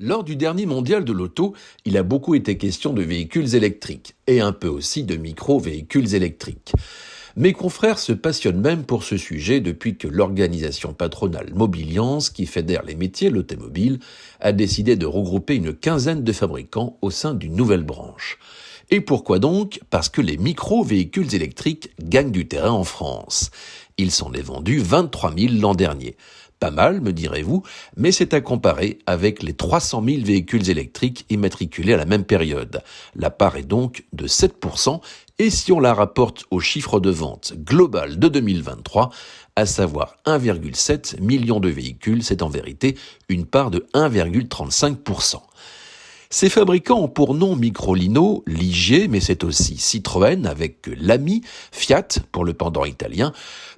Lors du dernier mondial de l'auto, il a beaucoup été question de véhicules électriques, et un peu aussi de micro-véhicules électriques. Mes confrères se passionnent même pour ce sujet depuis que l'organisation patronale Mobiliance, qui fédère les métiers de l'automobile, a décidé de regrouper une quinzaine de fabricants au sein d'une nouvelle branche. Et pourquoi donc ? Parce que les micro-véhicules électriques gagnent du terrain en France. Il s'en est vendu 23 000 l'an dernier. Pas mal, me direz-vous, mais c'est à comparer avec les 300 000 véhicules électriques immatriculés à la même période. La part est donc de 7%, et si on la rapporte au chiffre de vente global de 2023, à savoir 1,7 million de véhicules, c'est en vérité une part de 1,35%. Ces fabricants ont pour nom Microlino, Ligier, mais c'est aussi Citroën avec l'Ami, Fiat pour le pendant italien,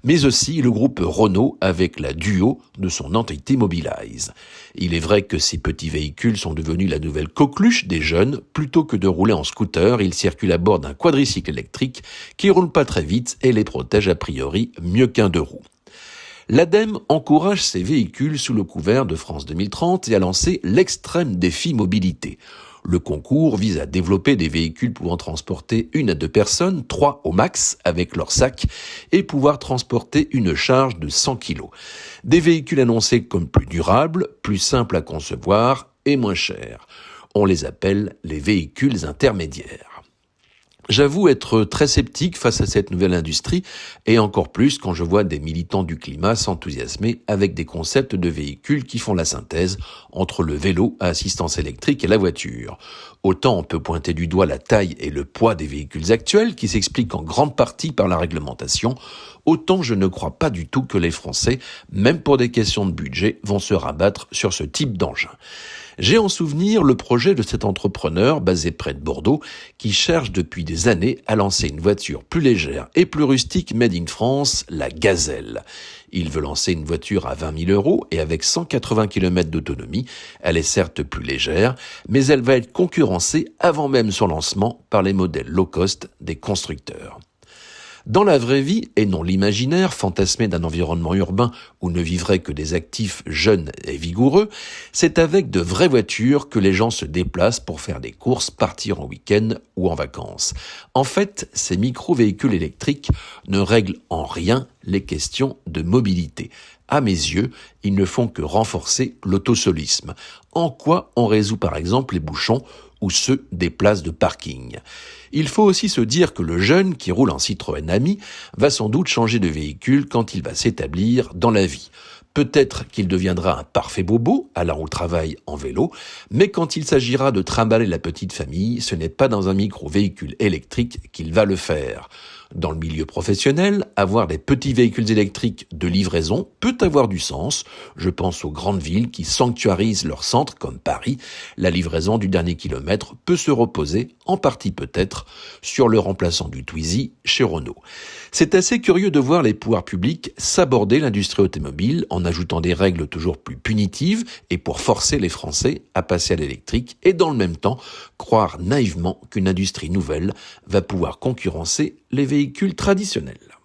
mais aussi le groupe Renault avec la Duo de son entité Mobilize. Il est vrai que ces petits véhicules sont devenus la nouvelle coqueluche des jeunes. Plutôt que de rouler en scooter, ils circulent à bord d'un quadricycle électrique qui roule pas très vite et les protège a priori mieux qu'un deux roues. L'ADEME encourage ces véhicules sous le couvert de France 2030 et a lancé l'extrême défi mobilité. Le concours vise à développer des véhicules pouvant transporter 1 à 2 personnes, 3 au max avec leur sac, et pouvoir transporter une charge de 100 kg. Des véhicules annoncés comme plus durables, plus simples à concevoir et moins chers. On les appelle les véhicules intermédiaires. J'avoue être très sceptique face à cette nouvelle industrie, et encore plus quand je vois des militants du climat s'enthousiasmer avec des concepts de véhicules qui font la synthèse entre le vélo à assistance électrique et la voiture. Autant on peut pointer du doigt la taille et le poids des véhicules actuels qui s'expliquent en grande partie par la réglementation, autant je ne crois pas du tout que les Français, même pour des questions de budget, vont se rabattre sur ce type d'engin. J'ai en souvenir le projet de cet entrepreneur basé près de Bordeaux qui cherche depuis des années à lancer une voiture plus légère et plus rustique made in France, la Gazelle. Il veut lancer une voiture à 20 000 € et avec 180 km d'autonomie. Elle est certes plus légère, mais elle va être concurrencée avant même son lancement par les modèles low cost des constructeurs. Dans la vraie vie, et non l'imaginaire fantasmé d'un environnement urbain où ne vivraient que des actifs jeunes et vigoureux, c'est avec de vraies voitures que les gens se déplacent pour faire des courses, partir en week-end ou en vacances. En fait, ces micro-véhicules électriques ne règlent en rien les questions de mobilité. À mes yeux, ils ne font que renforcer l'autosolisme. En quoi on résout par exemple les bouchons ou ceux des places de parking. Il faut aussi se dire que le jeune qui roule en Citroën Ami va sans doute changer de véhicule quand il va s'établir dans la vie. Peut-être qu'il deviendra un parfait bobo, allant au travail en vélo, mais quand il s'agira de trimballer la petite famille, ce n'est pas dans un micro-véhicule électrique qu'il va le faire. Dans le milieu professionnel, avoir des petits véhicules électriques de livraison peut avoir du sens. Je pense aux grandes villes qui sanctuarisent leur centre, comme Paris. La livraison du dernier kilomètre peut se reposer, en partie peut-être, sur le remplaçant du Twizy chez Renault. C'est assez curieux de voir les pouvoirs publics s'aborder l'industrie automobile en ajoutant des règles toujours plus punitives et pour forcer les Français à passer à l'électrique et dans le même temps croire naïvement qu'une industrie nouvelle va pouvoir concurrencer les véhicules traditionnels.